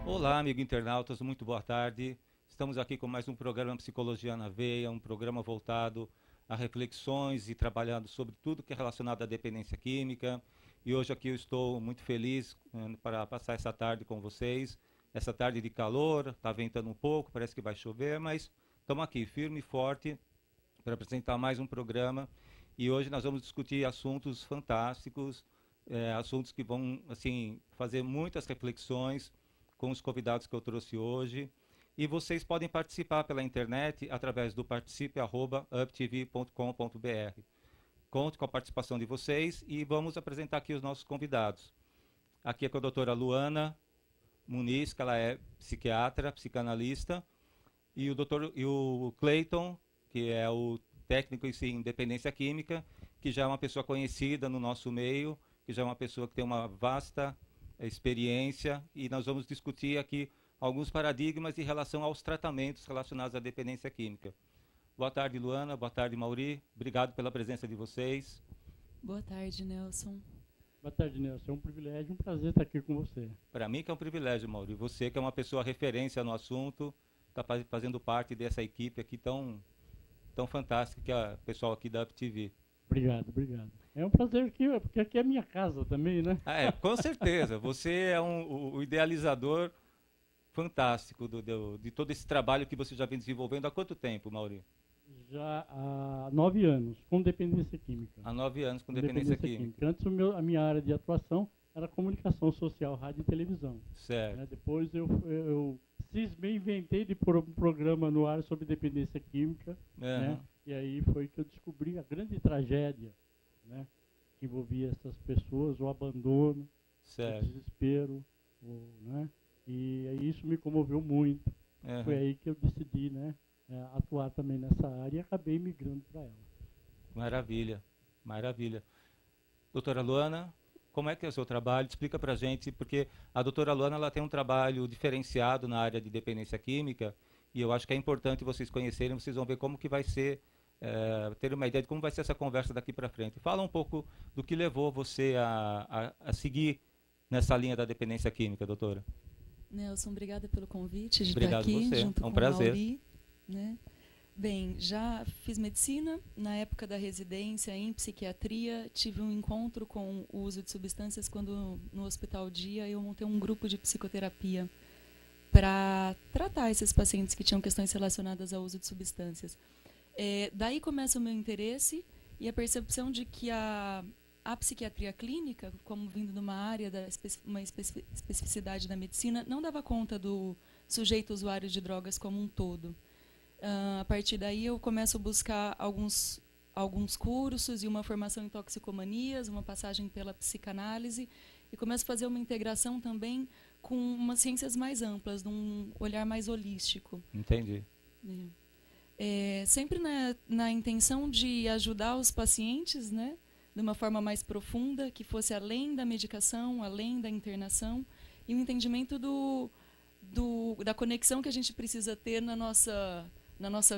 Olá, amigo internautas, muito boa tarde. Estamos aqui com mais um programa Psicologia na Veia, um programa voltado a reflexões e trabalhando sobre tudo que é relacionado à dependência química. E hoje aqui eu estou muito feliz para passar essa tarde com vocês. Essa tarde de calor, está ventando um pouco, parece que vai chover, mas estamos aqui firme e forte para apresentar mais um programa. E hoje nós vamos discutir assuntos fantásticos, assuntos que vão assim fazer muitas reflexões com os convidados que eu trouxe hoje. E vocês podem participar pela internet através do participe@uptv.com.br. Conto com a participação de vocês e vamos apresentar aqui os nossos convidados. Aqui é com a doutora Luana Muniz, que ela é psiquiatra, psicanalista, e o Clayton, que é o técnico em dependência química, que já é uma pessoa conhecida no nosso meio, que já é uma pessoa que tem uma vasta experiência, e nós vamos discutir aqui alguns paradigmas em relação aos tratamentos relacionados à dependência química. Boa tarde, Luana. Boa tarde, Mauri. Obrigado pela presença de vocês. Boa tarde, Nelson. Boa tarde, Nelson. É um privilégio, um prazer estar aqui com você. Para mim que é um privilégio, Mauri. Você que é uma pessoa referência no assunto, está fazendo parte dessa equipe aqui tão fantástica que é o pessoal aqui da UpTV. Obrigado, obrigado. É um prazer aqui, porque aqui é minha casa também, né? Com certeza. Você é o idealizador fantástico de todo esse trabalho que você já vem desenvolvendo há quanto tempo, Mauri? Já há 9 anos, com dependência química. Há 9 anos com dependência química. Antes, a minha área de atuação era comunicação social, rádio e televisão. Certo. Né? Depois eu cismei, inventei de pôr um programa no ar sobre dependência química. Né? E aí foi que eu descobri a grande tragédia, né? Que envolvia essas pessoas, o abandono, certo. o desespero, né? E aí isso me comoveu muito. Foi aí que eu decidi, né, atuar também nessa área e acabei migrando para ela. Maravilha, maravilha. Doutora Luana, como é que é o seu trabalho? Explica para a gente, porque a doutora Luana ela tem um trabalho diferenciado na área de dependência química e eu acho que é importante vocês conhecerem, vocês vão ver como que vai ser, ter uma ideia de como vai ser essa conversa daqui para frente. Fala um pouco do que levou você a seguir nessa linha da dependência química, doutora. Nelson, obrigada pelo convite de Obrigado estar aqui você. junto É um com prazer. o Mauri, né? Bem, já fiz medicina, na época da residência em psiquiatria, tive um encontro com o uso de substâncias quando no Hospital Dia eu montei um grupo de psicoterapia para tratar esses pacientes que tinham questões relacionadas ao uso de substâncias. Daí começa o meu interesse e a percepção de que a psiquiatria clínica, como vindo de uma área uma especificidade da medicina, não dava conta do sujeito usuário de drogas como um todo. A partir daí eu começo a buscar alguns cursos e uma formação em toxicomanias, uma passagem pela psicanálise e começo a fazer uma integração também com umas ciências mais amplas, num olhar mais holístico. Entendi. Sempre na intenção de ajudar os pacientes, né, de uma forma mais profunda, que fosse além da medicação, além da internação, e um entendimento da conexão que a gente precisa ter na nossa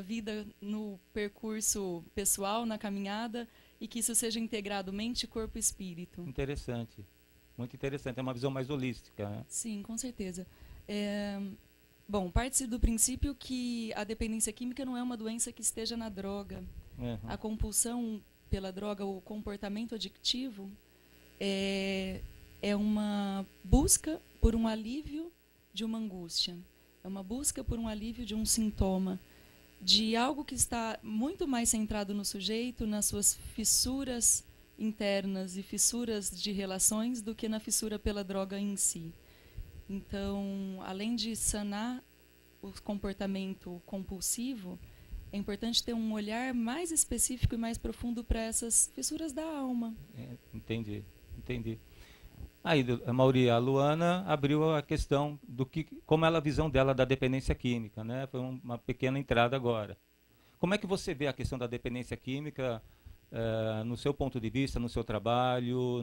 vida, no percurso pessoal, na caminhada, e que isso seja integrado mente, corpo e espírito. Interessante. Muito interessante. É uma visão mais holística, né? Sim, com certeza. Bom, parte-se do princípio que a dependência química não é uma doença que esteja na droga. A compulsão pela droga, o comportamento adictivo, é uma busca por um alívio de uma angústia. É uma busca por um alívio de um sintoma, de algo que está muito mais centrado no sujeito, nas suas fissuras internas e fissuras de relações, do que na fissura pela droga em si. Então, além de sanar o comportamento compulsivo, é importante ter um olhar mais específico e mais profundo para essas fissuras da alma. Entendi. Aí, Mauri, a Luana abriu a questão como é a visão dela da dependência química, né? Foi uma pequena entrada agora. Como é que você vê a questão da dependência química no seu ponto de vista, no seu trabalho,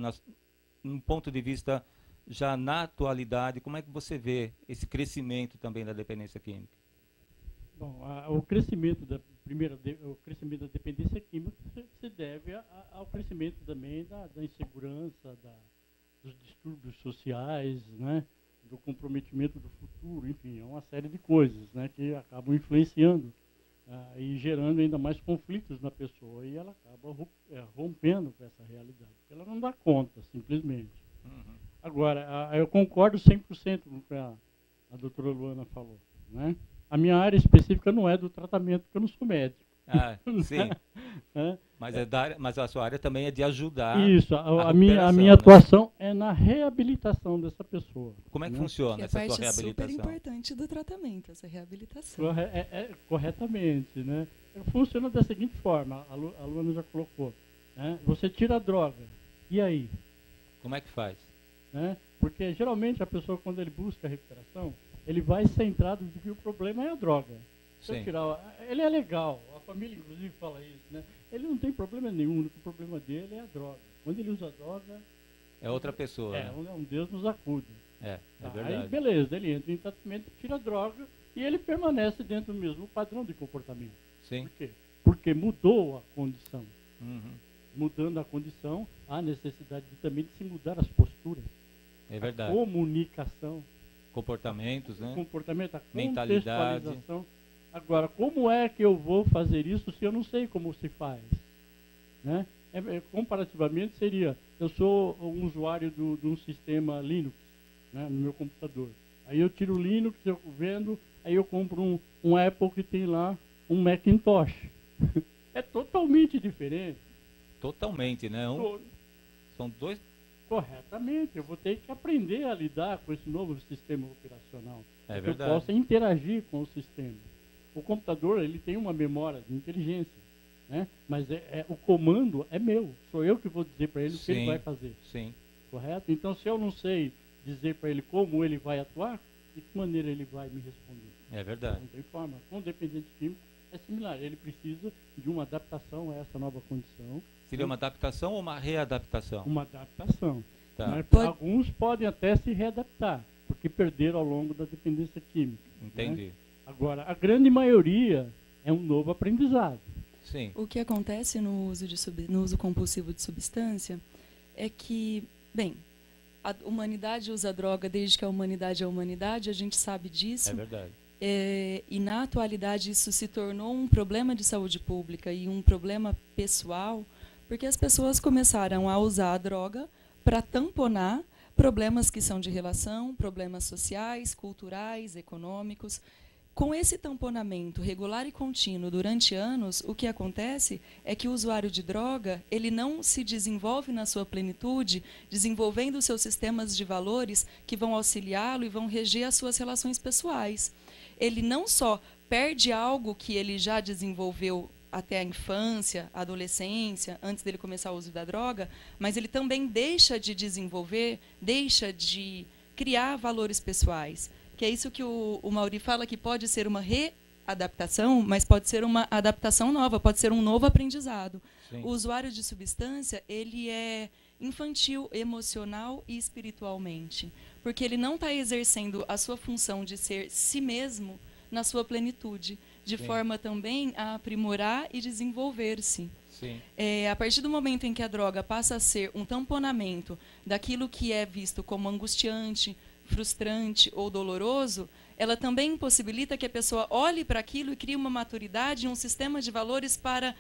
no ponto de vista já na atualidade? Como é que você vê esse crescimento também da dependência química? Bom, o crescimento da dependência química se deve ao crescimento também da insegurança, dos distúrbios sociais, né? do comprometimento do futuro, enfim, é uma série de coisas, né, que acabam influenciando e gerando ainda mais conflitos na pessoa, e ela acaba rompendo com essa realidade. Ela não dá conta, simplesmente. Uhum. Agora, eu concordo 100% com o que a doutora Luana falou, né? A minha área específica não é do tratamento, porque eu não sou médico. Ah, sim. Mas a sua área também é de ajudar. Isso, a minha atuação é na reabilitação dessa pessoa. Como é que funciona essa sua reabilitação? É super importante do tratamento, essa reabilitação. Corretamente, né? Funciona da seguinte forma, a Luana já colocou, né? Você tira a droga, e aí? Como é que faz? Né? Porque geralmente a pessoa, quando ele busca a recuperação, ele vai centrado de que o problema é a droga. Ele é legal, a família inclusive fala isso, né? Ele não tem problema nenhum, o problema dele é a droga. Quando ele usa droga... É outra pessoa. Né? Um Deus nos acuda. É verdade. Aí beleza, ele entra em tratamento, tira a droga e ele permanece dentro do mesmo padrão de comportamento. Sim. Por quê? Porque mudou a condição. Uhum. Mudando a condição, há necessidade também de se mudar as posturas. É verdade. A comunicação. Comportamentos, né? Comportamento, a mentalidade. Contextualização. Agora, como é que eu vou fazer isso se eu não sei como se faz? Né? Comparativamente seria, eu sou um usuário de um sistema Linux, né, no meu computador. Aí eu tiro o Linux, eu vendo, aí eu compro um Apple que tem lá um Macintosh. É totalmente diferente. Totalmente, né? São dois... Corretamente, eu vou ter que aprender a lidar com esse novo sistema operacional. É que eu verdade. possa interagir com o sistema. O computador, ele tem uma memória de inteligência, né? Mas o comando é meu. Sou eu que vou dizer para ele o que ele vai fazer. Sim. Correto? Então, se eu não sei dizer para ele como ele vai atuar, de que maneira ele vai me responder? É verdade. Não tem forma. Com o dependente químico é similar. Ele precisa de uma adaptação a essa nova condição. Seria uma adaptação ou uma readaptação? Uma adaptação. Tá. Mas alguns podem até se readaptar, porque perderam ao longo da dependência química. Entendi. Né? Agora, a grande maioria é um novo aprendizado. Sim. O que acontece no uso compulsivo de substância é que, bem, a humanidade usa droga desde que a humanidade é a humanidade, a gente sabe disso. É verdade. E na atualidade isso se tornou um problema de saúde pública e um problema pessoal, porque as pessoas começaram a usar a droga para tamponar problemas que são de relação, problemas sociais, culturais, econômicos. Com esse tamponamento regular e contínuo durante anos, o que acontece é que o usuário de droga, ele não se desenvolve na sua plenitude, desenvolvendo seus sistemas de valores que vão auxiliá-lo e vão reger as suas relações pessoais. Ele não só perde algo que ele já desenvolveu até a infância, a adolescência, antes dele começar o uso da droga, mas ele também deixa de desenvolver, deixa de criar valores pessoais. Que é isso que o Mauri fala, que pode ser uma readaptação, mas pode ser uma adaptação nova, pode ser um novo aprendizado. Sim. O usuário de substância, ele é infantil, emocional e espiritualmente, porque ele não está exercendo a sua função de ser si mesmo na sua plenitude, de Sim. forma também a aprimorar e desenvolver-se. A partir do momento em que a droga passa a ser um tamponamento daquilo que é visto como angustiante, frustrante ou doloroso, ela também impossibilita que a pessoa olhe para aquilo e crie uma maturidade, um sistema de valores para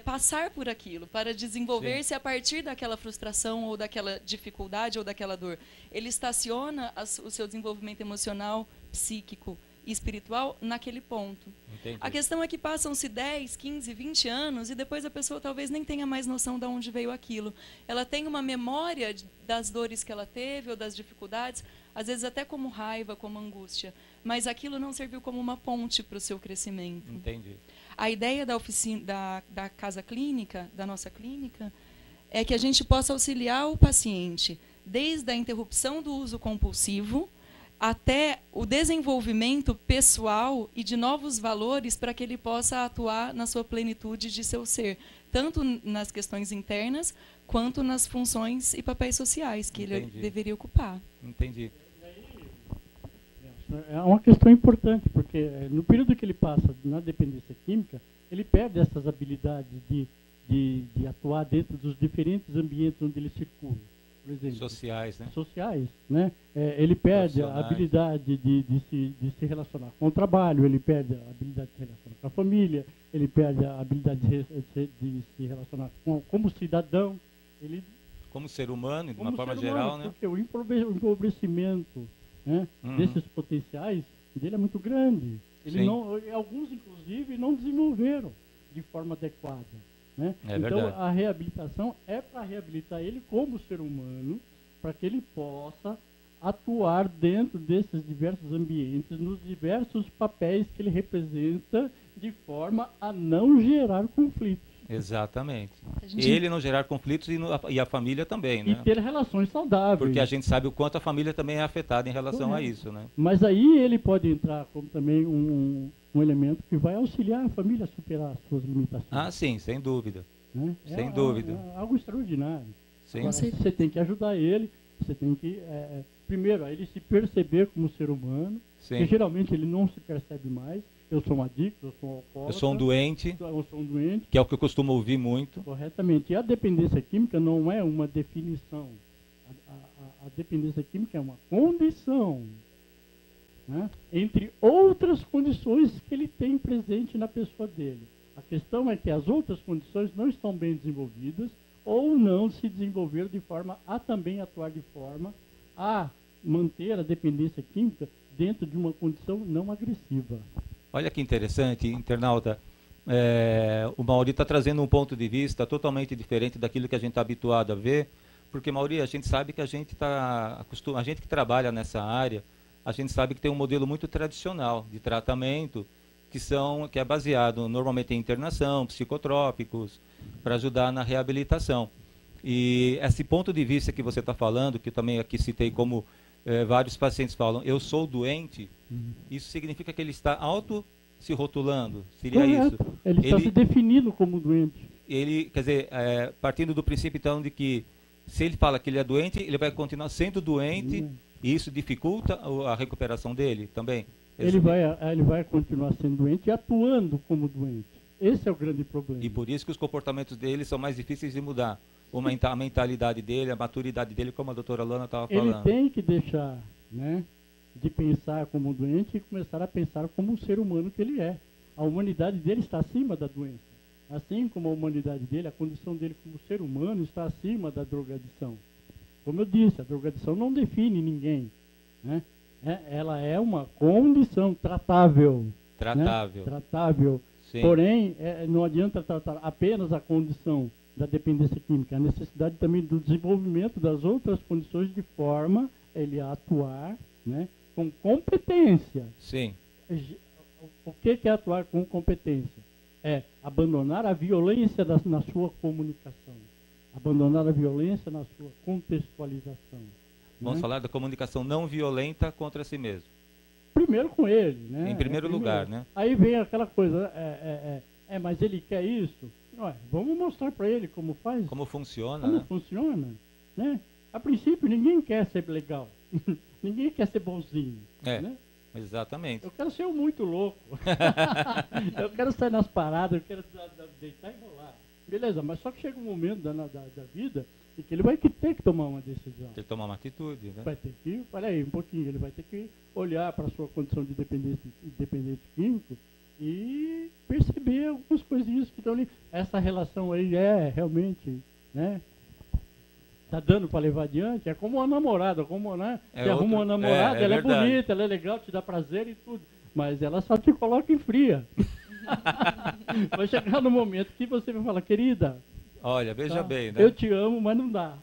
passar por aquilo, para desenvolver-se a partir daquela frustração ou daquela dificuldade ou daquela dor. Ele estaciona o seu desenvolvimento emocional, psíquico e espiritual naquele ponto. Entendi. A questão é que passam-se 10, 15, 20 anos e depois a pessoa talvez nem tenha mais noção de onde veio aquilo. Ela tem uma memória das dores que ela teve ou das dificuldades, às vezes até como raiva, como angústia, mas aquilo não serviu como uma ponte para o seu crescimento. Entendi. A ideia da oficina, da casa clínica, da nossa clínica, é que a gente possa auxiliar o paciente desde a interrupção do uso compulsivo até o desenvolvimento pessoal e de novos valores para que ele possa atuar na sua plenitude de seu ser, tanto nas questões internas quanto nas funções e papéis sociais que ele deveria ocupar. Entendi. É uma questão importante, porque no período que ele passa na dependência química, ele perde essas habilidades de atuar dentro dos diferentes ambientes onde ele circula. por exemplo. Sociais, né? Sociais, né? Ele perde a habilidade de se relacionar com o trabalho, ele perde a habilidade de se relacionar com a família, ele perde a habilidade de se relacionar como cidadão. Como ser humano, de uma forma geral, né? Porque o empobrecimento, né, desses potenciais dele é muito grande. Alguns, inclusive, não desenvolveram de forma adequada. Né? Então, a reabilitação é para reabilitar ele como ser humano, para que ele possa atuar dentro desses diversos ambientes, nos diversos papéis que ele representa, de forma a não gerar conflitos. Exatamente. Ele não gerar conflitos e a família também, né? E ter relações saudáveis. Porque a gente sabe o quanto a família também é afetada em relação a isso, né? Mas aí ele pode entrar como também um elemento que vai auxiliar a família a superar as suas limitações. Ah, sim, sem dúvida. Né? Sem dúvida. É algo extraordinário. Sim. Agora, você tem que ajudar ele, você tem que, primeiro, ele se perceber como ser humano, que geralmente ele não se percebe mais. Eu sou um adicto, eu sou um alcoólatra. Eu sou um doente. Que é o que eu costumo ouvir muito. Corretamente. E a dependência química não é uma definição. A dependência química é uma condição, né? Entre outras condições que ele tem presente na pessoa dele. A questão é que as outras condições não estão bem desenvolvidas ou não se desenvolveram de forma a também atuar de forma a manter a dependência química dentro de uma condição não agressiva. Olha que interessante, internauta. O Mauri está trazendo um ponto de vista totalmente diferente daquilo que a gente está habituado a ver, porque, Mauri, a gente sabe que a gente que trabalha nessa área, a gente sabe que tem um modelo muito tradicional de tratamento, que é baseado normalmente em internação, psicotrópicos, para ajudar na reabilitação. E esse ponto de vista que você está falando, que eu também aqui citei como vários pacientes falam, eu sou doente, isso significa que ele está se rotulando, seria isso? Ele está se definindo como doente. Quer dizer, partindo do princípio então de que se ele fala que ele é doente, ele vai continuar sendo doente e isso dificulta a recuperação dele também? Ele vai continuar sendo doente e atuando como doente. Esse é o grande problema. E por isso que os comportamentos dele são mais difíceis de mudar. A mentalidade dele, a maturidade dele, como a doutora Lana estava falando. Ele tem que deixar, né, de pensar como doente e começar a pensar como um ser humano que ele é. A humanidade dele está acima da doença. Assim como a humanidade dele, a condição dele como ser humano está acima da drogadição. Como eu disse, a drogadição não define ninguém, né? Ela é uma condição tratável. Tratável. Né? Tratável. Sim. Porém, não adianta tratar apenas a condição da dependência química, a necessidade também do desenvolvimento das outras condições de forma ele a atuar, né, com competência. Sim. O que é atuar com competência? É abandonar a violência na sua comunicação, abandonar a violência na sua contextualização. Vamos falar da comunicação não violenta contra si mesmo. Primeiro com ele, né? Em primeiro lugar, né? Aí vem aquela coisa, mas ele quer isso? Ué, vamos mostrar para ele como faz. Como funciona, Como né? funciona, né? A princípio, ninguém quer ser legal. Ninguém quer ser bonzinho, né? Exatamente. Eu quero ser um muito louco. Eu quero sair nas paradas, eu quero deitar e rolar. Beleza, mas só que chega um momento da vida em que ele vai ter que tomar uma decisão. Tem que tomar uma atitude, né? Vai ter que, olha aí, um pouquinho, ele vai ter que olhar para a sua condição de dependente químico e perceber algumas coisinhas que estão ali. Essa relação aí realmente, né? Tá dando para levar adiante? É como uma namorada, né? Você arruma uma namorada, ela é bonita, ela é legal, te dá prazer e tudo. Mas ela só te coloca em fria. Vai chegar no momento que você vai falar, querida, olha, veja bem, né? Eu te amo, mas não dá.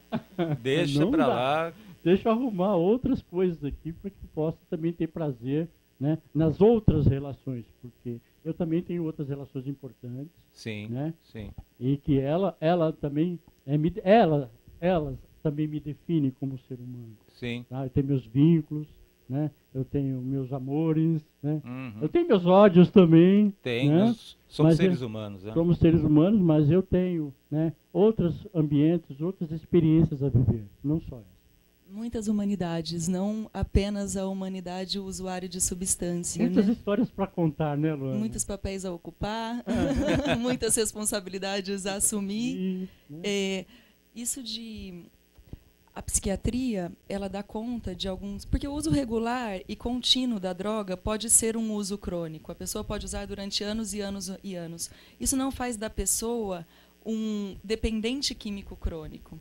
Deixa para lá. Deixa eu arrumar outras coisas aqui para que eu possa também ter prazer, né, nas outras relações, porque eu também tenho outras relações importantes. Sim, né? Sim. E que ela também, ela também me define como ser humano. Sim. Tá? Eu tenho meus vínculos, né? Eu tenho meus amores, né? Uhum. Eu tenho meus ódios também. Tem, né? Somos seres humanos. Né? Somos seres humanos, mas eu tenho, né, outros ambientes, outras experiências a viver, não só essa. Muitas humanidades, não apenas a humanidade usuário de substância. Muitas histórias para contar, né, Luana? Muitos papéis a ocupar, muitas responsabilidades a assumir. Isso de a psiquiatria, ela dá conta de alguns... Porque o uso regular e contínuo da droga pode ser um uso crônico. A pessoa pode usar durante anos e anos e anos. Isso não faz da pessoa um dependente químico crônico.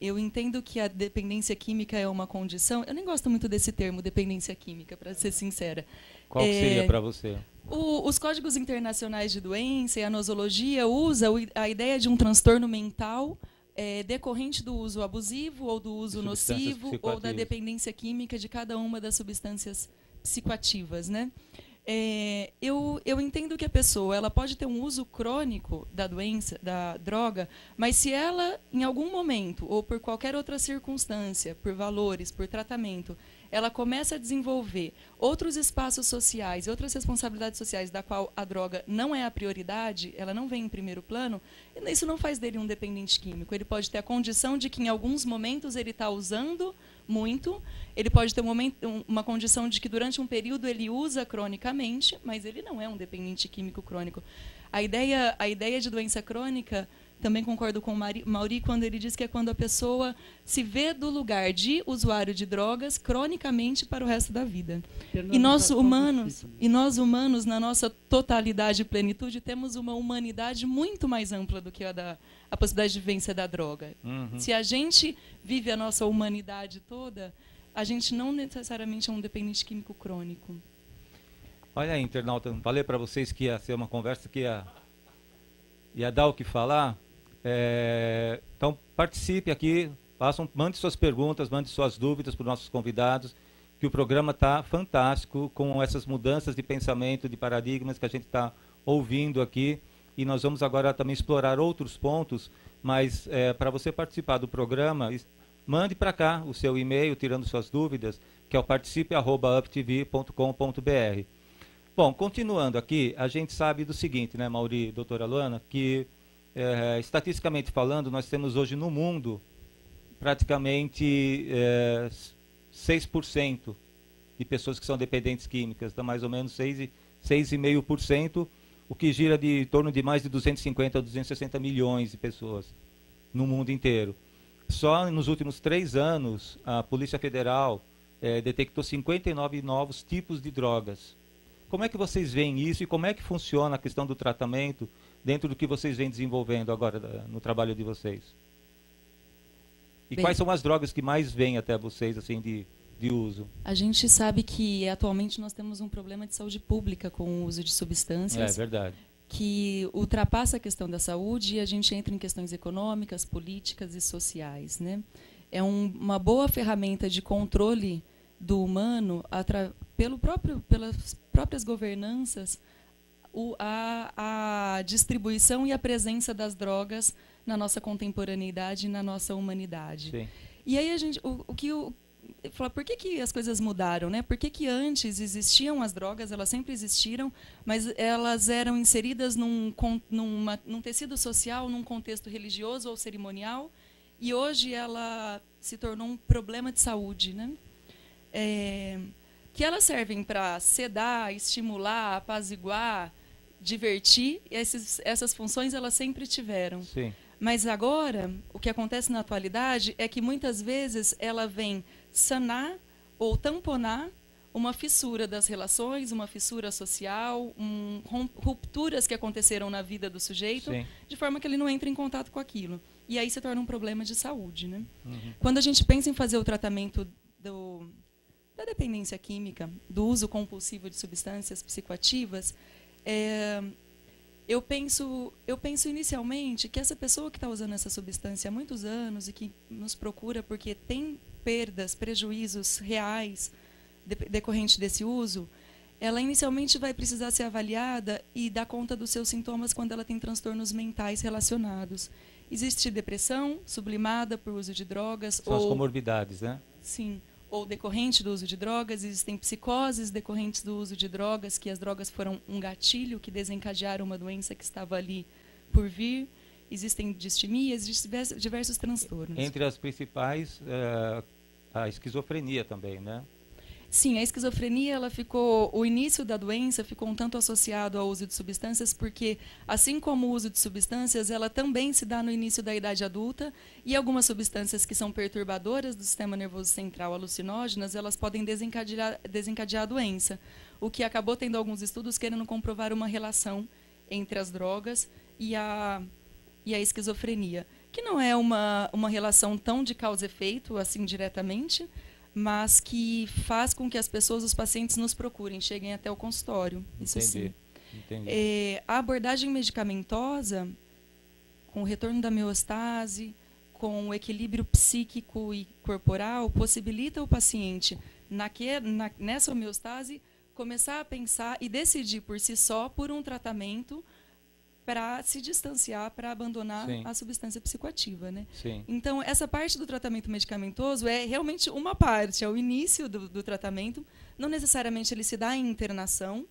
Eu entendo que a dependência química é uma condição... Eu nem gosto muito desse termo, dependência química, para ser sincera. Qual seria para você? Os códigos internacionais de doença e a nosologia usam a ideia de um transtorno mental decorrente do uso abusivo ou do uso nocivo ou da dependência química de cada uma das substâncias psicoativas, né? Eu entendo que a pessoa ela pode ter um uso crônico da doença, da droga, mas se ela, em algum momento, ou por qualquer outra circunstância, por valores, por tratamento, ela começa a desenvolver outros espaços sociais, outras responsabilidades sociais, da qual a droga não é a prioridade, ela não vem em primeiro plano, isso não faz dele um dependente químico. Ele pode ter a condição de que, em alguns momentos, ele está usando muito, ele pode ter uma condição de que, durante um período, ele usa cronicamente, mas ele não é um dependente químico crônico. A ideia de doença crônica... Também concordo com o Mauri quando ele diz que é quando a pessoa se vê do lugar de usuário de drogas cronicamente para o resto da vida. E nós humanos, na nossa totalidade e plenitude, temos uma humanidade muito mais ampla do que a possibilidade de vivência da droga. Uhum. Se a gente vive a nossa humanidade toda, a gente não necessariamente é um dependente químico crônico. Olha aí, internauta, falei para vocês que ia ser uma conversa que ia dar o que falar. Então participe aqui, mande suas perguntas, mande suas dúvidas para os nossos convidados, que o programa está fantástico com essas mudanças de pensamento, de paradigmas que a gente está ouvindo aqui, e nós vamos agora também explorar outros pontos, mas para você participar do programa, mande para cá o seu e-mail, tirando suas dúvidas, que é o participe@uptv.com.br. Bom, continuando aqui, a gente sabe do seguinte, né, Mauri, doutora Luana, que estatisticamente falando, nós temos hoje no mundo praticamente 6% de pessoas que são dependentes químicas, dá mais ou menos 6,5%, o que gira de torno de mais de 250 a 260 milhões de pessoas no mundo inteiro. Só nos últimos 3 anos, a Polícia Federal detectou 59 novos tipos de drogas. Como é que vocês veem isso e como é que funciona a questão do tratamento dentro do que vocês vêm desenvolvendo agora no trabalho de vocês? E quais são as drogas que mais vêm até vocês assim de uso? A gente sabe que atualmente nós temos um problema de saúde pública com o uso de substâncias. É verdade. Que ultrapassa a questão da saúde e a gente entra em questões econômicas, políticas e sociais, né? É uma boa ferramenta de controle do humano pelas próprias governanças, a distribuição e a presença das drogas na nossa contemporaneidade e na nossa humanidade. Sim. E aí a gente, por que as coisas mudaram, né? Por que antes existiam as drogas, elas sempre existiram, mas elas eram inseridas num tecido social, num contexto religioso ou cerimonial, e hoje ela se tornou um problema de saúde, né? Que elas servem para sedar, estimular, apaziguar, divertir, essas funções elas sempre tiveram. Sim. Mas agora, o que acontece na atualidade é que muitas vezes ela vem sanar ou tamponar uma fissura das relações, uma fissura social, rupturas que aconteceram na vida do sujeito, sim, de forma que ele não entra em contato com aquilo. E aí se torna um problema de saúde, né? Uhum. Quando a gente pensa em fazer o tratamento da dependência química, do uso compulsivo de substâncias psicoativas, eu penso inicialmente que essa pessoa que está usando essa substância há muitos anos e que nos procura porque tem perdas, prejuízos reais decorrente desse uso, ela inicialmente vai precisar ser avaliada e dar conta dos seus sintomas quando ela tem transtornos mentais relacionados. Existe depressão sublimada por uso de drogas. São as comorbidades, né? Sim. Ou decorrente do uso de drogas, existem psicoses decorrentes do uso de drogas, que as drogas foram um gatilho que desencadearam uma doença que estava ali por vir. Existem distimias, diversos transtornos. Entre as principais, a esquizofrenia também, né? Sim, a esquizofrenia, o início da doença ficou um tanto associado ao uso de substâncias, porque, assim como o uso de substâncias, ela também se dá no início da idade adulta, e algumas substâncias que são perturbadoras do sistema nervoso central, alucinógenas, elas podem desencadear a doença, o que acabou tendo alguns estudos querendo comprovar uma relação entre as drogas e a esquizofrenia, que não é uma relação tão de causa e efeito, assim, diretamente, mas que faz com que as pessoas, os pacientes, nos procurem, cheguem até o consultório. Isso sim. Entendi. A abordagem medicamentosa, com o retorno da homeostase, com o equilíbrio psíquico e corporal, possibilita o paciente, nessa homeostase, começar a pensar e decidir por si só por um tratamento para se distanciar, para abandonar a substância psicoativa, né? Sim. Então, essa parte do tratamento medicamentoso é realmente uma parte, é o início do tratamento. Não necessariamente ele se dá em internação.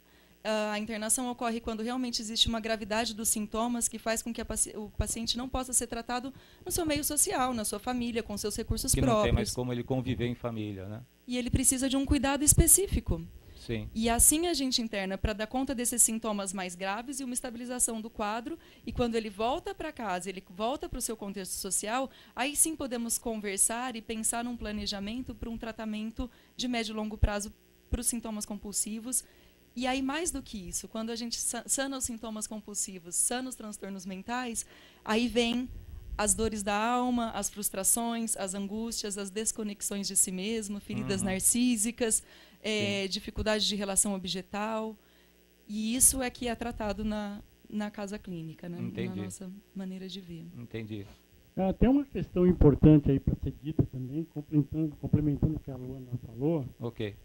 A internação ocorre quando realmente existe uma gravidade dos sintomas que faz com que o paciente não possa ser tratado no seu meio social, na sua família, com seus recursos próprios. Que não tem mais como ele conviver em família, né? E ele precisa de um cuidado específico. Sim. E assim a gente interna para dar conta desses sintomas mais graves e uma estabilização do quadro. E quando ele volta para casa, ele volta para o seu contexto social, aí sim podemos conversar e pensar num planejamento para um tratamento de médio e longo prazo para os sintomas compulsivos. E aí, mais do que isso, quando a gente sana os sintomas compulsivos, sana os transtornos mentais, aí vem as dores da alma, as frustrações, as angústias, as desconexões de si mesmo, feridas narcísicas, dificuldade de relação objetal. E isso é que é tratado na casa clínica, né? Na nossa maneira de ver. Entendi. Tem uma questão importante aí para ser dita também, complementando o que a Luana falou,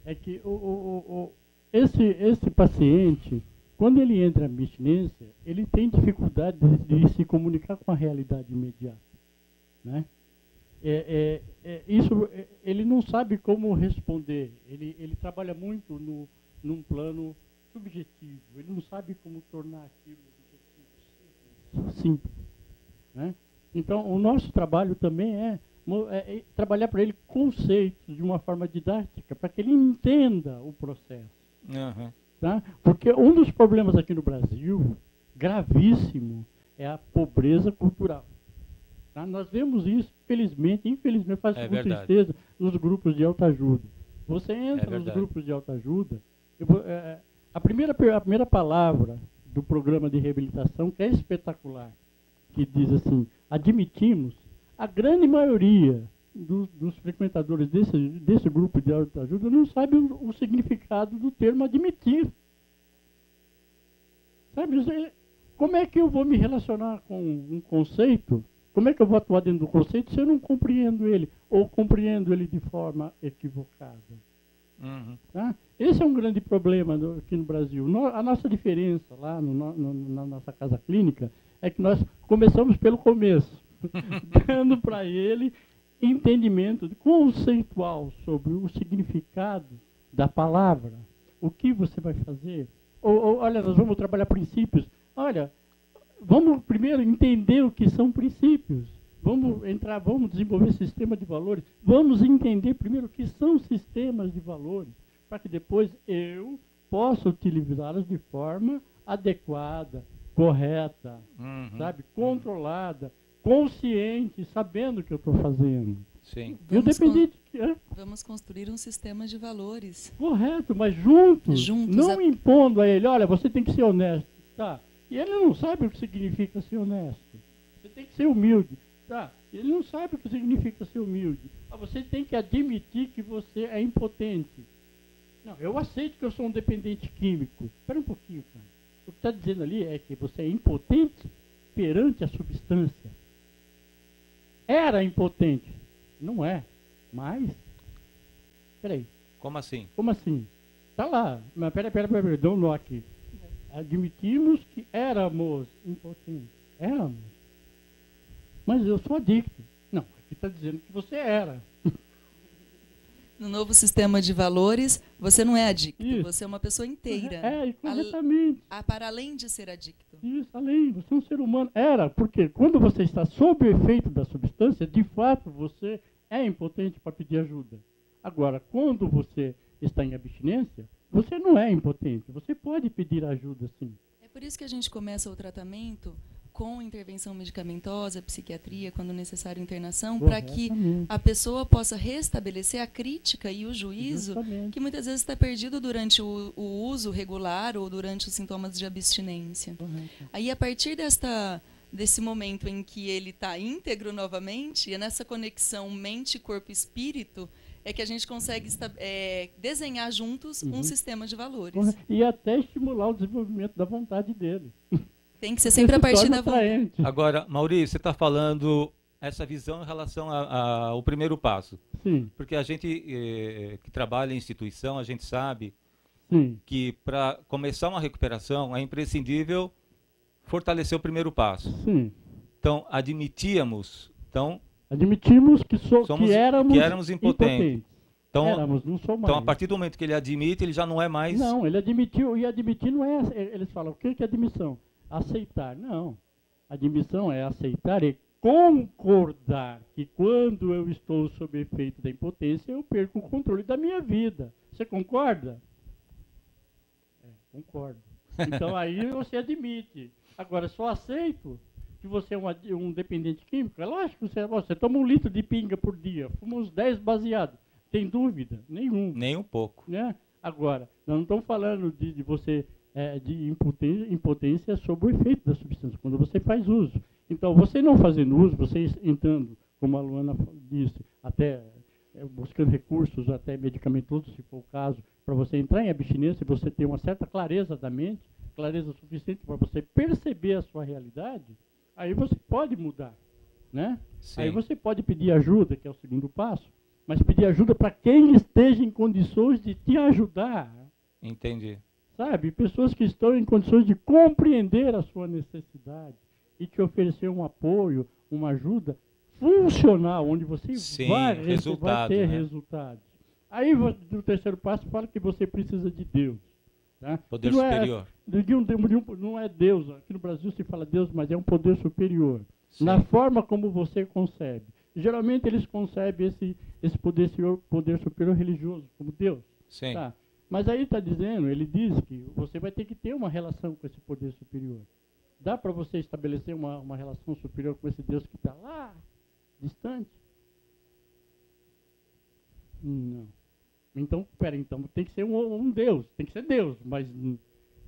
é que esse paciente, quando ele entra em abstinência, ele tem dificuldade de se comunicar com a realidade imediata, né? Ele não sabe como responder, ele trabalha muito num plano subjetivo, ele não sabe como tornar aquilo simples, né? Então, o nosso trabalho também é trabalhar para ele conceitos de uma forma didática, para que ele entenda o processo. Tá? Porque um dos problemas aqui no Brasil, gravíssimo, é a pobreza cultural. Tá? Nós vemos isso, infelizmente faz com tristeza, nos grupos de autoajuda. Você entra nos grupos de autoajuda, a primeira palavra do programa de reabilitação, que é espetacular, que diz assim: admitimos, a grande maioria dos frequentadores desse grupo de autoajuda não sabe o significado do termo admitir. Sabe, como é que eu vou me relacionar com um conceito? Como é que eu vou atuar dentro do conceito se eu não compreendo ele, ou compreendo ele de forma equivocada? Tá? Esse é um grande problema aqui no Brasil. A nossa diferença lá na nossa casa clínica é que nós começamos pelo começo, dando para ele entendimento conceitual sobre o significado da palavra, o que você vai fazer. Olha, nós vamos trabalhar princípios. Olha, vamos primeiro entender o que são princípios. Vamos desenvolver sistema de valores. Vamos entender primeiro o que são sistemas de valores, para que depois eu possa utilizá-los de forma adequada, correta, sabe, controlada, consciente, sabendo o que eu estou fazendo. Sim. Vamos construir um sistema de valores. Correto, mas juntos não impondo a ele: olha, você tem que ser honesto. Tá? E ele não sabe o que significa ser honesto. Você tem que ser humilde. Tá? Ele não sabe o que significa ser humilde. Você tem que admitir que você é impotente. Não, eu aceito que eu sou um dependente químico. Espera um pouquinho, cara. O que está dizendo ali é que você é impotente perante a substância. Era impotente. Não é. Mas... Peraí. Como assim? Como assim? Está lá. Mas peraí, dá um nó aqui. Admitimos que éramos impotentes. Éramos. Mas eu sou adicto. Não, aqui está dizendo que você era. No novo sistema de valores, você não é adicto, isso. Você é uma pessoa inteira. Corretamente. Para além de ser adicto. Isso, além, você é um ser humano. Porque quando você está sob o efeito da substância, de fato, você é impotente para pedir ajuda. Agora, quando você está em abstinência, você não é impotente. Você pode pedir ajuda, sim. É por isso que a gente começa o tratamento com intervenção medicamentosa, psiquiatria, quando necessário internação, para que a pessoa possa restabelecer a crítica e o juízo, que muitas vezes está perdido durante o uso regular ou durante os sintomas de abstinência. Aí, a partir desse momento em que ele está íntegro novamente, é nessa conexão mente, corpo e espírito, é que a gente consegue desenhar juntos um sistema de valores. E até estimular o desenvolvimento da vontade dele. Tem que ser sempre a partir da vontade. Agora, Maurício, você está falando essa visão em relação ao primeiro passo. Sim. Porque a gente que trabalha em instituição, a gente sabe que para começar uma recuperação é imprescindível fortalecer o primeiro passo. Sim. Então, admitimos que éramos impotentes. Então, não sou mais. Então, a partir do momento que ele admite, ele já não é mais... Não, ele admitiu, e admitir não é... Eles falam, o que é admissão? Aceitar. Não. Admissão é aceitar e concordar que quando eu estou sob efeito da impotência, eu perco o controle da minha vida. Você concorda? Concordo. Então, aí você admite. Agora, só aceito que você é um dependente químico. É lógico que você toma 1 litro de pinga por dia, fuma uns 10 baseados. Tem dúvida? Nenhum. Nem um pouco. Né? Agora, nós não estamos falando de você... de impotência sob o efeito da substância, quando você faz uso. Então, você não fazendo uso, você entrando, como a Luana disse, até buscando recursos, até medicamentosos, se for o caso, para você entrar em abstinência, você ter uma certa clareza da mente, clareza suficiente para você perceber a sua realidade, aí você pode mudar. Né? Aí você pode pedir ajuda, que é o segundo passo, mas pedir ajuda para quem esteja em condições de te ajudar. Entendi. Sabe, pessoas que estão em condições de compreender a sua necessidade e te oferecer um apoio, uma ajuda funcional, onde você vai ter resultados. Aí, no terceiro passo, fala que você precisa de Deus. Tá? Poder superior. Não é Deus. Aqui no Brasil se fala Deus, mas é um poder superior. Sim. Na forma como você concebe. Geralmente eles concebem esse poder superior religioso, como Deus. Sim. Tá? Mas aí está dizendo, ele diz que você vai ter que ter uma relação com esse poder superior. Dá para você estabelecer uma relação superior com esse Deus que está lá, distante? Não. Então, então tem que ser um Deus, tem que ser Deus, mas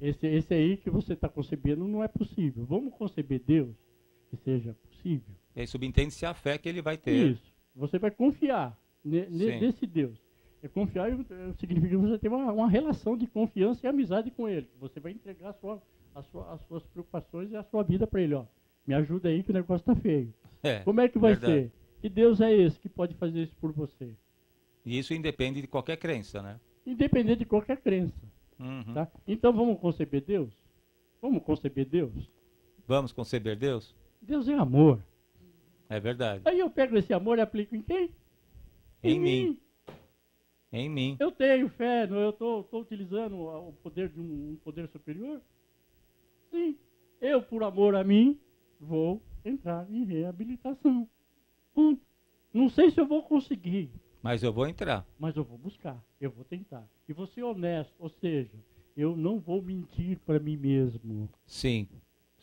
esse aí que você está concebendo não é possível. Vamos conceber Deus que seja possível. E aí subentende-se a fé que ele vai ter. Isso. Você vai confiar nesse Deus. Confiar significa que você tem uma relação de confiança e amizade com ele. Você vai entregar as suas preocupações e a sua vida para ele. Ó, me ajuda aí que o negócio está feio. Como é que vai ser? Que Deus é esse que pode fazer isso por você? E isso independe de qualquer crença, né? Independente de qualquer crença. Tá? Então vamos conceber Deus? Vamos conceber Deus? Vamos conceber Deus? Deus é amor. É verdade. Aí eu pego esse amor e aplico em quem? Em mim. Em mim. Eu tenho fé, eu estou utilizando o poder de um poder superior? Sim. Eu, por amor a mim, vou entrar em reabilitação. Não sei se eu vou conseguir. Mas eu vou entrar. Mas eu vou buscar, eu vou tentar. E vou ser honesto, ou seja, eu não vou mentir para mim mesmo. Sim.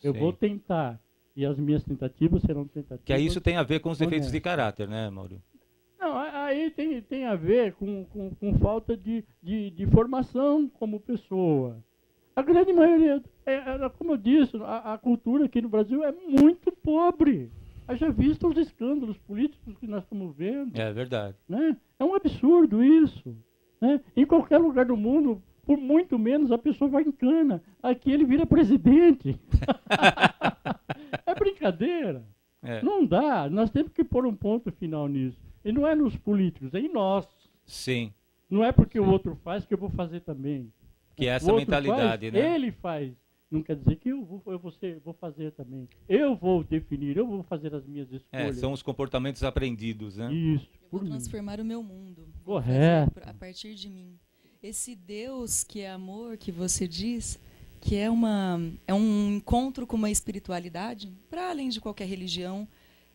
Eu vou tentar. E as minhas tentativas serão tentativas. Que isso tem a ver com os defeitos de caráter, né, Mauro? Não, aí tem a ver com falta de formação como pessoa. A grande maioria, como eu disse, a cultura aqui no Brasil é muito pobre. Haja visto os escândalos políticos que nós estamos vendo. É verdade. Né? É um absurdo isso. Né? Em qualquer lugar do mundo, por muito menos, a pessoa vai em cana. Aqui ele vira presidente. É brincadeira. Não dá. Nós temos que pôr um ponto final nisso. E não é nos políticos, é em nós. Sim. Não é porque o outro faz que eu vou fazer também. Que é essa mentalidade, faz, né? Ele faz. Não quer dizer que eu vou fazer também. Eu vou definir, eu vou fazer as minhas escolhas. São os comportamentos aprendidos, né? Isso. Eu vou transformar o meu mundo. Correto. A partir de mim. Esse Deus que é amor, que você diz, que é um encontro com uma espiritualidade, para além de qualquer religião,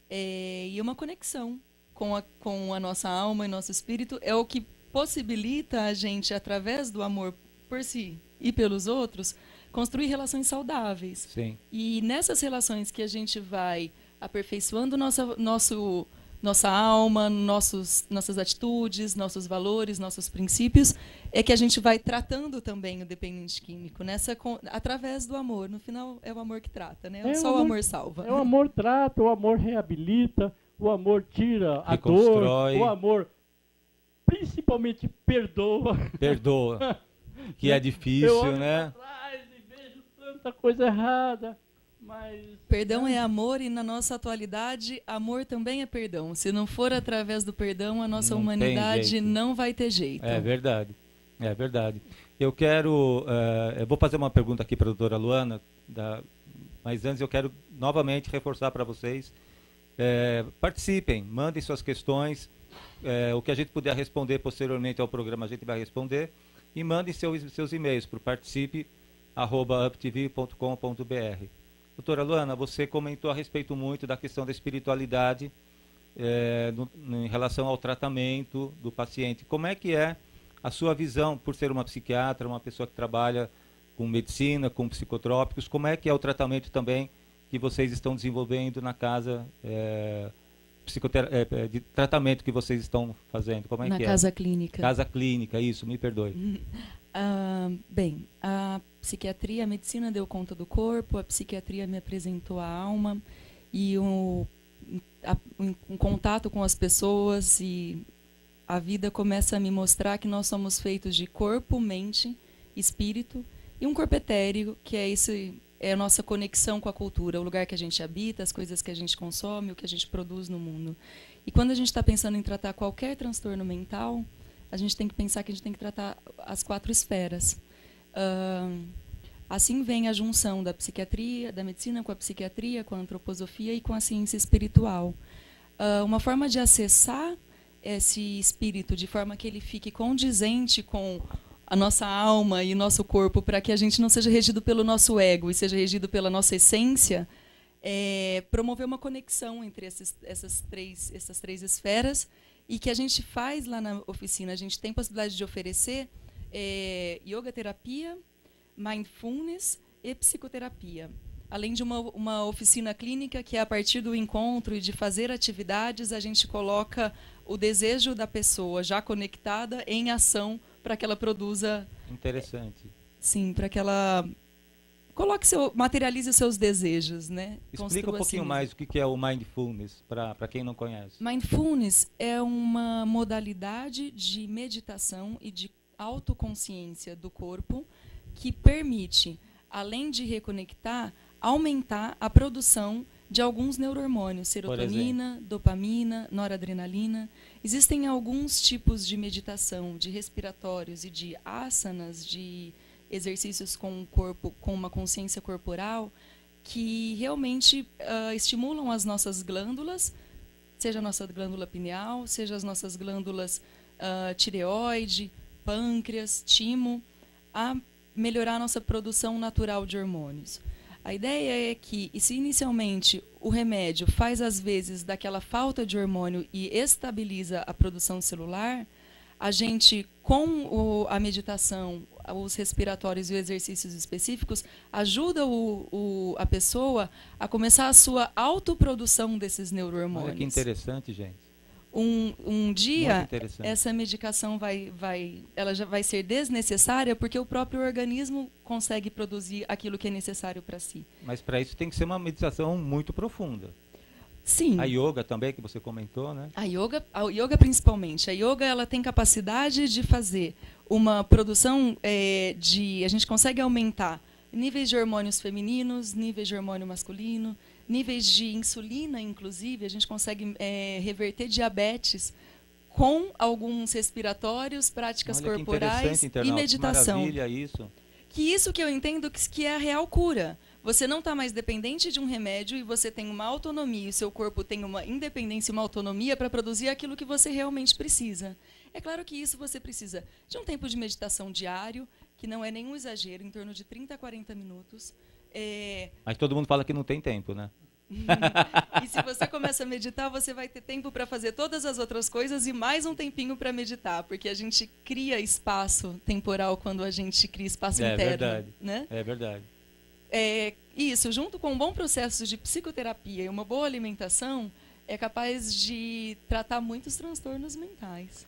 e uma conexão com a nossa alma e nosso espírito, é o que possibilita a gente, através do amor por si e pelos outros, construir relações saudáveis. Sim. E nessas relações que a gente vai aperfeiçoando nossa alma, nossas atitudes, nossos valores, nossos princípios, é que a gente vai tratando também o dependente químico, através do amor. No final, é o amor que trata, né? Só o amor salva. O amor trata, o amor reabilita, o amor tira a dor, o amor principalmente perdoa. Perdoa, que é difícil, eu olho né? Pra trás e vejo tanta coisa errada. Mas, perdão é amor e na nossa atualidade, amor também é perdão. Se não for através do perdão, a nossa humanidade não vai ter jeito. É verdade, é verdade. Eu vou fazer uma pergunta aqui para a doutora Luana, mas antes eu quero novamente reforçar para vocês, participem, mandem suas questões, o que a gente puder responder posteriormente ao programa a gente vai responder, e mandem seus e-mails para o participe@uptv.com.br. Doutora Luana, você comentou a respeito muito da questão da espiritualidade em relação ao tratamento do paciente. Como é que é a sua visão, por ser uma psiquiatra, uma pessoa que trabalha com medicina, com psicotrópicos, como é que é o tratamento também que vocês estão desenvolvendo na casa de tratamento que vocês estão fazendo? Como é na que casa clínica. Casa clínica, isso, me perdoe. Bem, a psiquiatria, a medicina deu conta do corpo, a psiquiatria me apresentou a alma e um contato com as pessoas, e a vida começa a me mostrar que nós somos feitos de corpo, mente, espírito e um corpo etéreo, que é a nossa conexão com a cultura, o lugar que a gente habita, as coisas que a gente consome, o que a gente produz no mundo. E quando a gente está pensando em tratar qualquer transtorno mental, a gente tem que pensar que a gente tem que tratar as 4 esferas. Assim vem a junção da psiquiatria, da medicina com a psiquiatria, com a antroposofia e com a ciência espiritual. Uma forma de acessar esse espírito de forma que ele fique condizente com a nossa alma e nosso corpo, para que a gente não seja regido pelo nosso ego e seja regido pela nossa essência, promover uma conexão entre essas três esferas, e que a gente faz lá na oficina. A gente tem possibilidade de oferecer yoga terapia, mindfulness e psicoterapia. Além de uma oficina clínica que, a partir do encontro e de fazer atividades, a gente coloca o desejo da pessoa já conectada em ação para que ela produza... Interessante. Sim, para que ela materialize os seus desejos, né? Explica um pouquinho mais o que é o mindfulness, para quem não conhece. Mindfulness é uma modalidade de meditação e de autoconsciência do corpo que permite, além de reconectar, aumentar a produção de alguns neurohormônios, serotonina, dopamina, noradrenalina. Existem alguns tipos de meditação, de respiratórios e de asanas, de exercícios com o corpo, com uma consciência corporal, que realmente estimulam as nossas glândulas, seja a nossa glândula pineal, seja as nossas glândulas tireoide, pâncreas, timo, a melhorar a nossa produção natural de hormônios. A ideia é que, e se inicialmente o remédio faz às vezes daquela falta de hormônio e estabiliza a produção celular, a gente, com a meditação, os respiratórios e os exercícios específicos, ajuda a pessoa a começar a sua autoprodução desses neurohormônios. Olha que interessante, gente. Um dia, essa medicação ela já vai ser desnecessária, porque o próprio organismo consegue produzir aquilo que é necessário para si. Mas para isso tem que ser uma meditação muito profunda. Sim. A yoga também, que você comentou, né? A yoga principalmente. A yoga, ela tem capacidade de fazer uma produção a gente consegue aumentar níveis de hormônios femininos, níveis de hormônio masculino, níveis de insulina, inclusive. A gente consegue reverter diabetes com alguns respiratórios, práticas corporais e meditação. Maravilha isso. Isso que eu entendo que é a real cura. Você não está mais dependente de um remédio e você tem uma autonomia, o seu corpo tem uma independência e uma autonomia para produzir aquilo que você realmente precisa. É claro que isso você precisa de um tempo de meditação diário, que não é nenhum exagero, em torno de 30 a 40 minutos. Mas todo mundo fala que não tem tempo, né? E se você começa a meditar, você vai ter tempo para fazer todas as outras coisas e mais um tempinho para meditar, porque a gente cria espaço temporal quando a gente cria espaço interno. Verdade. Né? É verdade. Isso, junto com um bom processo de psicoterapia e uma boa alimentação, é capaz de tratar muitos transtornos mentais.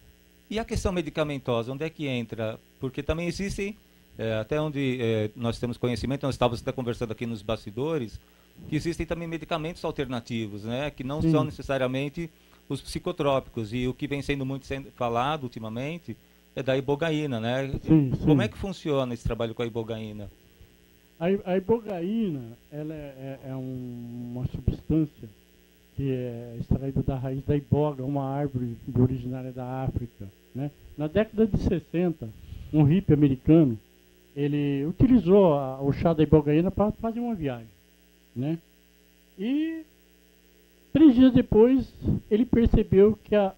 E a questão medicamentosa, onde é que entra? Porque também existem, até onde nós temos conhecimento, nós estávamos até conversando aqui nos bastidores, que existem também medicamentos alternativos, né, que não são necessariamente os psicotrópicos. E o que vem sendo muito falado ultimamente é da ibogaína, né? Sim. Como é que funciona esse trabalho com a ibogaína? A ibogaína, ela é uma substância que é extraída da raiz da iboga, uma árvore originária da África, né? Na década de 60, um hippie americano, ele utilizou o chá da ibogaína para fazer uma viagem, né? E 3 dias depois, ele percebeu que a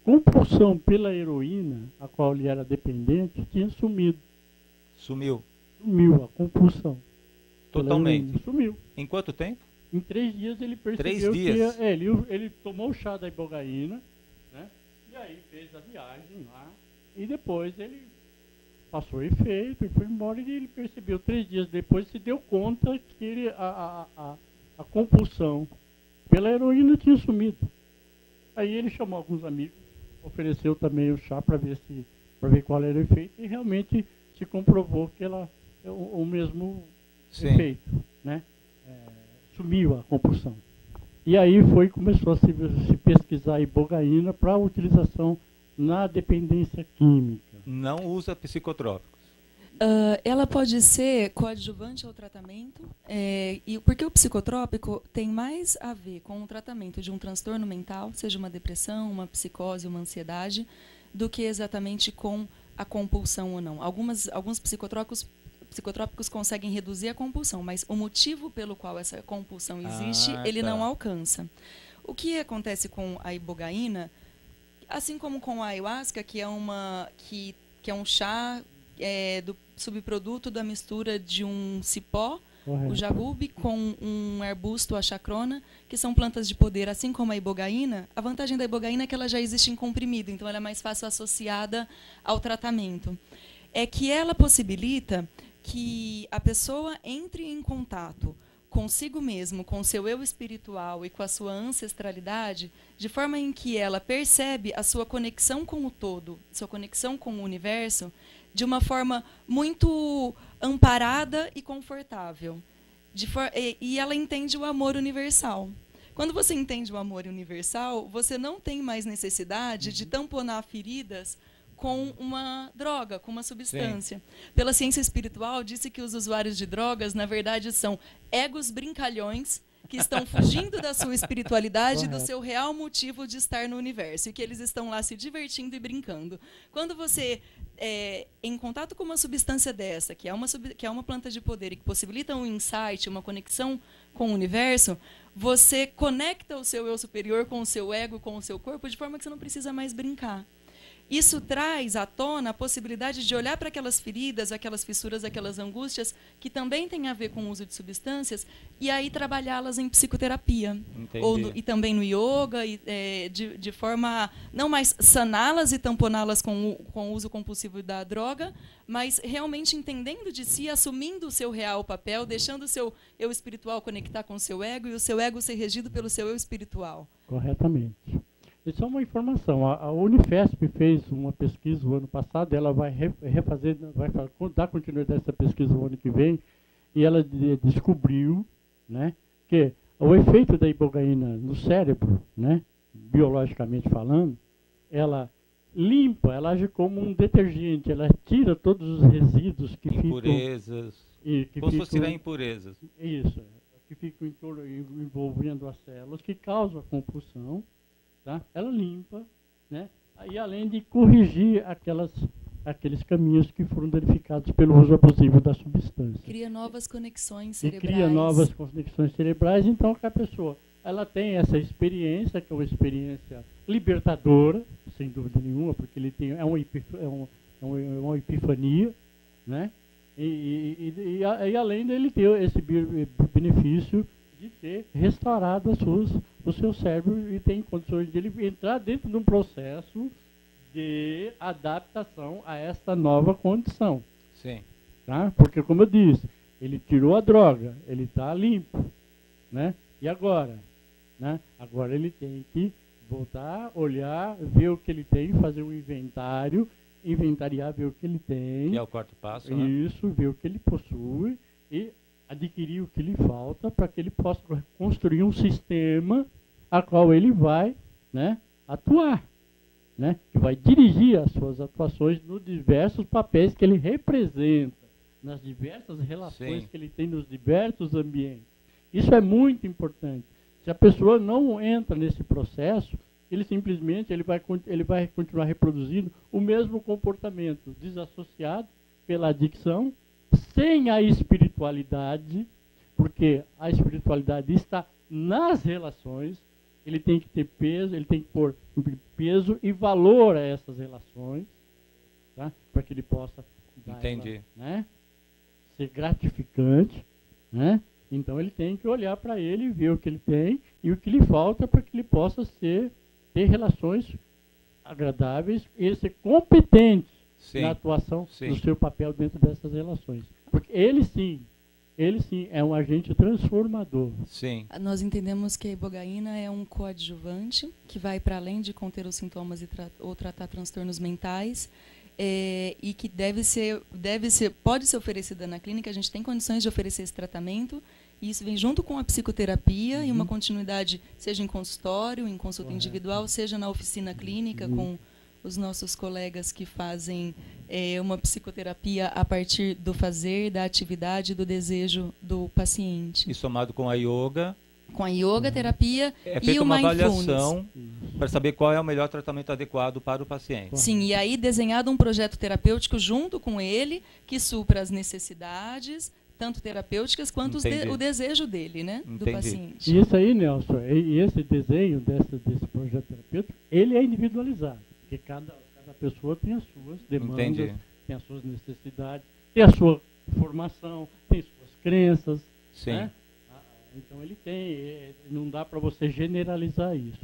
compulsão pela heroína, a qual ele era dependente, tinha sumido. Sumiu a compulsão. Totalmente. Sumiu. Em quanto tempo? Em 3 dias ele percebeu 3 dias? que ele tomou o chá da ibogaína, né? E aí fez a viagem lá. E depois ele passou efeito e foi embora. E ele percebeu 3 dias depois, se deu conta que a compulsão pela heroína tinha sumido. Aí ele chamou alguns amigos, ofereceu também o chá para ver qual era o efeito, e realmente se comprovou que o mesmo efeito, né? Sumiu a compulsão. E aí começou a se pesquisar a ibogaína para utilização na dependência química. Não usa psicotrópicos? Ela pode ser coadjuvante ao tratamento, porque o psicotrópico tem mais a ver com o tratamento de um transtorno mental, seja uma depressão, uma psicose, uma ansiedade, do que exatamente com a compulsão ou não. Alguns psicotrópicos conseguem reduzir a compulsão, mas o motivo pelo qual essa compulsão existe, ele não alcança. O que acontece com a ibogaína, assim como com a ayahuasca, que é um chá do subproduto da mistura de um cipó, o jagube, com um arbusto, a chacrona, que são plantas de poder, assim como a ibogaína. A vantagem da ibogaína é que ela já existe em comprimido, então ela é mais fácil associada ao tratamento. É que ela possibilita que a pessoa entre em contato consigo mesmo, com seu eu espiritual e com a sua ancestralidade, de forma em que ela percebe a sua conexão com o todo, sua conexão com o universo, de uma forma muito amparada e confortável. E ela entende o amor universal. Quando você entende o amor universal, você não tem mais necessidade de tamponar feridas com uma droga, com uma substância. Sim. Pela ciência espiritual, disse que os usuários de drogas, na verdade, são egos brincalhões que estão fugindo da sua espiritualidade e do seu real motivo de estar no universo, e que eles estão lá se divertindo e brincando. Quando você em contato com uma substância dessa, que é uma planta de poder e que possibilita um insight, uma conexão com o universo, você conecta o seu eu superior com o seu ego, com o seu corpo, de forma que você não precisa mais brincar. Isso traz à tona a possibilidade de olhar para aquelas feridas, aquelas fissuras, aquelas angústias, que também têm a ver com o uso de substâncias, e aí trabalhá-las em psicoterapia. E também no yoga, de forma a não mais saná-las e tamponá-las com o uso compulsivo da droga, mas realmente entendendo de si, assumindo o seu real papel, deixando o seu eu espiritual conectar com o seu ego, e o seu ego ser regido pelo seu eu espiritual. Corretamente. Isso é uma informação. A Unifesp fez uma pesquisa o ano passado, ela vai dar continuidade a essa pesquisa o ano que vem, e ela descobriu, né, que o efeito da ibogaína no cérebro, né, biologicamente falando, ela limpa, ela age como um detergente, ela tira todos os resíduos que impurezas, como se fosse tirar impurezas. Isso, que ficam envolvendo as células, que causam a compulsão. Tá? Ela limpa, né? E além de corrigir aqueles caminhos que foram danificados pelo uso abusivo da substância. Cria novas conexões cerebrais. Então, que a pessoa ela tem essa experiência, que é uma experiência libertadora, sem dúvida nenhuma, porque ele tem uma epifania, né? E além dele ter esse benefício de ter restaurado o seu cérebro e tem condições de ele entrar dentro de um processo de adaptação a esta nova condição. Sim. Tá? Porque, como eu disse, ele tirou a droga, ele está limpo, né? E agora? Né? Agora ele tem que voltar, olhar, ver o que ele tem, fazer um inventário, inventariar, ver o que ele tem. Que é o quarto passo, né? Isso, ver o que ele possui e adquirir o que lhe falta para que ele possa construir um sistema a qual ele vai, né, atuar, né, que vai dirigir as suas atuações nos diversos papéis que ele representa, nas diversas relações Sim. que ele tem nos diversos ambientes. Isso é muito importante. Se a pessoa não entra nesse processo, ele simplesmente ele vai continuar reproduzindo o mesmo comportamento desassociado pela adicção, sem a espiritualidade, porque a espiritualidade está nas relações, ele tem que ter peso, ele tem que pôr peso e valor a essas relações, tá? Para que ele possa dar Entendi. né? Ser gratificante, né? Então ele tem que olhar para ele, ver o que ele tem e o que lhe falta para que ele possa ter relações agradáveis e ser competente Sim. na atuação Sim. do seu papel dentro dessas relações. Porque ele sim é um agente transformador. Sim. Nós entendemos que a ibogaína é um coadjuvante que vai para além de conter os sintomas ou tratar transtornos mentais, e que pode ser oferecida na clínica. A gente tem condições de oferecer esse tratamento, e isso vem junto com a psicoterapia e uma continuidade, seja em consultório, em consulta individual, seja na oficina clínica com os nossos colegas que fazem uma psicoterapia a partir do fazer, da atividade, do desejo do paciente. E somado com a yoga. Com a yoga terapia É e feita o uma mindfulness. avaliação para saber qual é o melhor tratamento adequado para o paciente. Sim, e aí desenhado um projeto terapêutico junto com ele, que supra as necessidades, tanto terapêuticas quanto o desejo dele, né, do paciente. E isso aí, Nelson, e esse desenho desse projeto terapêutico, ele é individualizado, porque cada pessoa tem as suas demandas, tem as suas necessidades, tem a sua formação, tem suas crenças. Sim. Né? Então ele tem, não dá para você generalizar isso.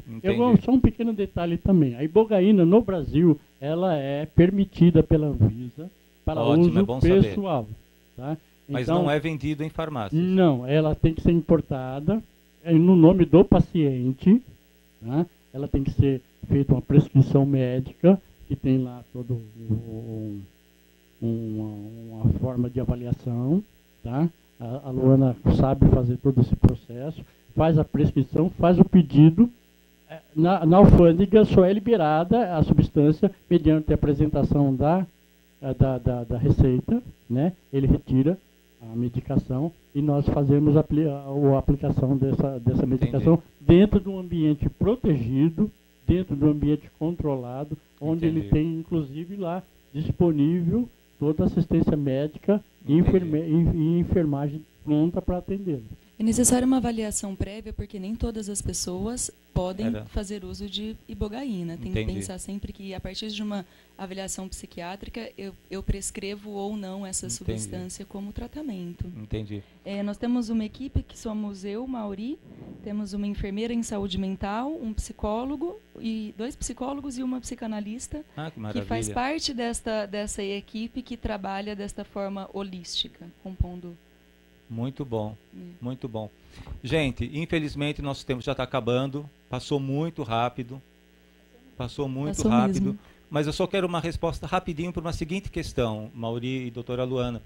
Só um pequeno detalhe também. A ibogaína no Brasil, ela é permitida pela Anvisa para uso pessoal. Tá? Mas então, não é vendido em farmácias. Não, ela tem que ser importada no nome do paciente. Tá? Ela tem que ser feita uma prescrição médica, que tem lá todo uma forma de avaliação. Tá? A Luana sabe fazer todo esse processo, faz a prescrição, faz o pedido. Na alfândega só é liberada a substância mediante a apresentação da receita, né? Ele retira a medicação e nós fazemos a aplicação dessa medicação dentro de um ambiente protegido, dentro de um ambiente controlado, onde ele tem inclusive lá disponível toda a assistência médica e enfermagem pronta para atendê-lo. É necessária uma avaliação prévia, porque nem todas as pessoas podem fazer uso de ibogaína. Tem que pensar sempre que, a partir de uma avaliação psiquiátrica, eu prescrevo ou não essa substância como tratamento. Entendi. Nós temos uma equipe que somos eu, Mauri, temos uma enfermeira em saúde mental, um psicólogo, e 2 psicólogos e uma psicanalista, que faz parte dessa equipe que trabalha desta forma holística, compondo. Muito bom, muito bom. Gente, infelizmente nosso tempo já está acabando, passou muito rápido, mesmo. Mas eu só quero uma resposta rapidinho para uma seguinte questão, Mauri e doutora Luana.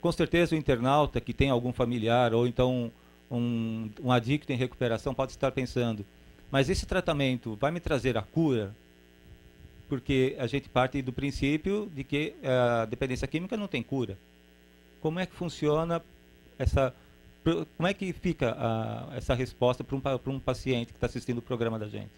Com certeza o internauta que tem algum familiar ou então um adicto em recuperação pode estar pensando, mas esse tratamento vai me trazer a cura? Porque a gente parte do princípio de que a dependência química não tem cura. Como é que funciona como é que fica essa resposta para um paciente que está assistindo o programa da gente?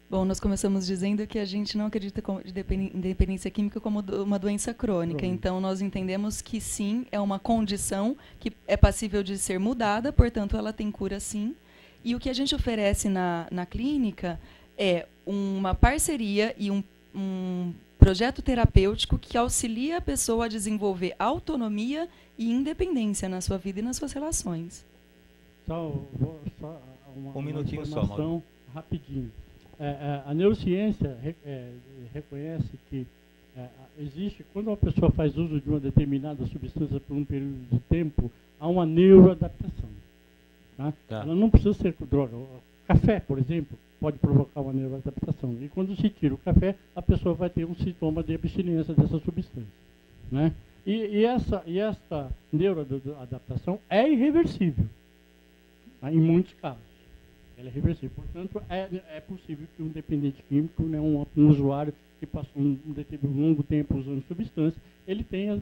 Bom, nós começamos dizendo que a gente não acredita em dependência química como uma doença crônica. Então, nós entendemos que sim, é uma condição que é passível de ser mudada, portanto, ela tem cura sim. E o que a gente oferece na clínica é uma parceria e um projeto terapêutico que auxilia a pessoa a desenvolver autonomia e independência na sua vida e nas suas relações. Só uma minutinho só, informação rapidinho. A neurociência reconhece que existe, quando uma pessoa faz uso de uma determinada substância por um período de tempo, há uma neuroadaptação. Tá? Ela não precisa ser droga. O café, por exemplo, pode provocar uma neuroadaptação. E quando se tira o café, a pessoa vai ter um sintoma de abstinência dessa substância. Né? E essa neuroadaptação é irreversível, tá? Em muitos casos. Ela é reversível. Portanto, é possível que um dependente químico, né, um usuário que passou um longo tempo usando substância, ele tenha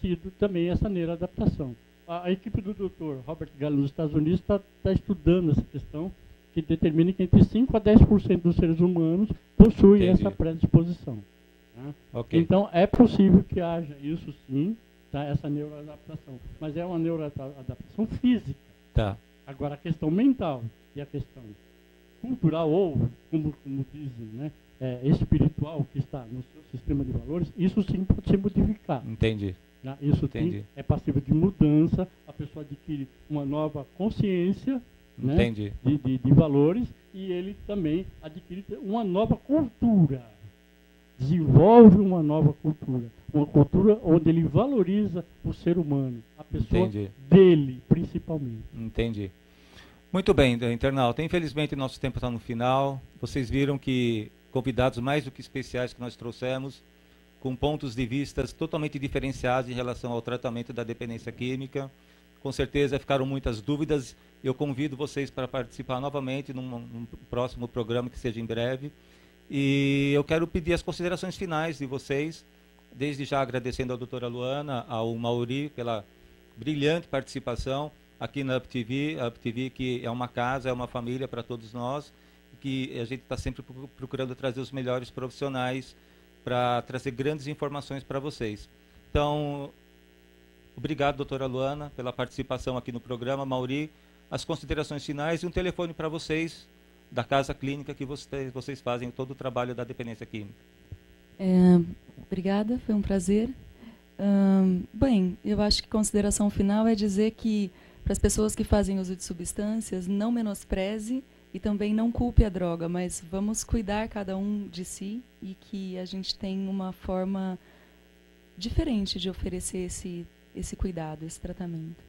sido também essa neuroadaptação. A equipe do Dr. Robert Gallen nos Estados Unidos está estudando essa questão, que determina que entre 5% a 10% dos seres humanos possuem essa predisposição. Tá? Okay. Então, é possível que haja isso sim, tá, essa neuroadaptação. Mas é uma neuroadaptação física. Tá. Agora, a questão mental e a questão cultural, ou, como dizem, né, espiritual, que está no seu sistema de valores, isso sim pode se modificar. Entendi. Tá? Isso sim é passível de mudança, a pessoa adquire uma nova consciência, né, de valores, e ele também adquire uma nova cultura. Desenvolve uma nova cultura. Uma cultura onde ele valoriza o ser humano, a pessoa dele, principalmente. Entendi. Muito bem, internauta. Infelizmente, nosso tempo está no final. Vocês viram que convidados mais do que especiais que nós trouxemos, com pontos de vista totalmente diferenciados em relação ao tratamento da dependência química. Com certeza ficaram muitas dúvidas. Eu convido vocês para participar novamente num próximo programa, que seja em breve. E eu quero pedir as considerações finais de vocês, desde já agradecendo à doutora Luana, ao Mauri, pela brilhante participação aqui na UpTV. A UpTV, que é uma casa, é uma família para todos nós, que a gente está sempre procurando trazer os melhores profissionais para trazer grandes informações para vocês. Então, obrigado, doutora Luana, pela participação aqui no programa. Mauri, as considerações finais e um telefone para vocês da Casa Clínica, que vocês fazem todo o trabalho da dependência química. Obrigada, foi um prazer. Bem, eu acho que consideração final é dizer que para as pessoas que fazem uso de substâncias, não menospreze e também não culpe a droga, mas vamos cuidar cada um de si, e que a gente tem uma forma diferente de oferecer esse cuidado, esse tratamento.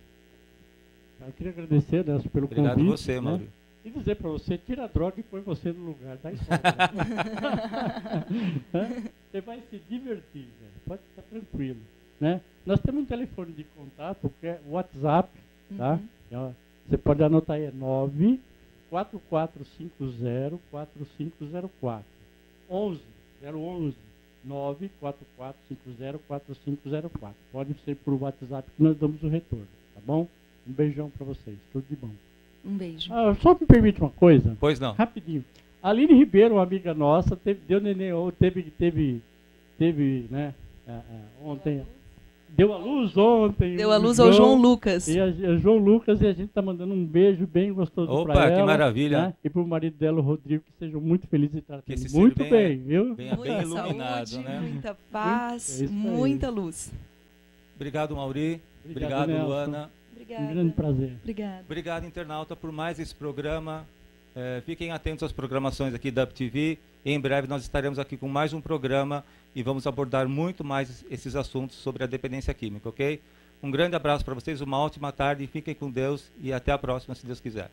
Eu queria agradecer, Nelson, pelo convite. Obrigado a você, Mauri. E dizer para você, tira a droga e põe você no lugar da escola. Você vai se divertir, velho. Pode ficar tranquilo. Né? Nós temos um telefone de contato, que é o WhatsApp, tá? Você pode anotar aí, é 944504504. 011 944504504. Pode ser por WhatsApp que nós damos o retorno, tá bom? Um beijão para vocês, tudo de bom. Um beijo. Só me permite uma coisa? Pois não. Rapidinho. A Aline Ribeiro, uma amiga nossa, deu neném, teve, né, ontem, deu a luz ontem. Deu a luz ao João Lucas. E a João Lucas, e a gente está mandando um beijo bem gostoso para ela. Opa, que maravilha. Né, e para o marido dela, o Rodrigo, que sejam muito felizes e tratando muito bem, viu? Bem iluminado, saúde, né? Muita paz, muita luz. Obrigado, Mauri. Obrigado, Luana. Obrigada. Um grande prazer. Obrigada. Obrigado, internauta, por mais esse programa. Fiquem atentos às programações aqui da UpTV. Em breve nós estaremos aqui com mais um programa e vamos abordar muito mais esses assuntos sobre a dependência química, ok? Um grande abraço para vocês, uma ótima tarde, fiquem com Deus e até a próxima, se Deus quiser.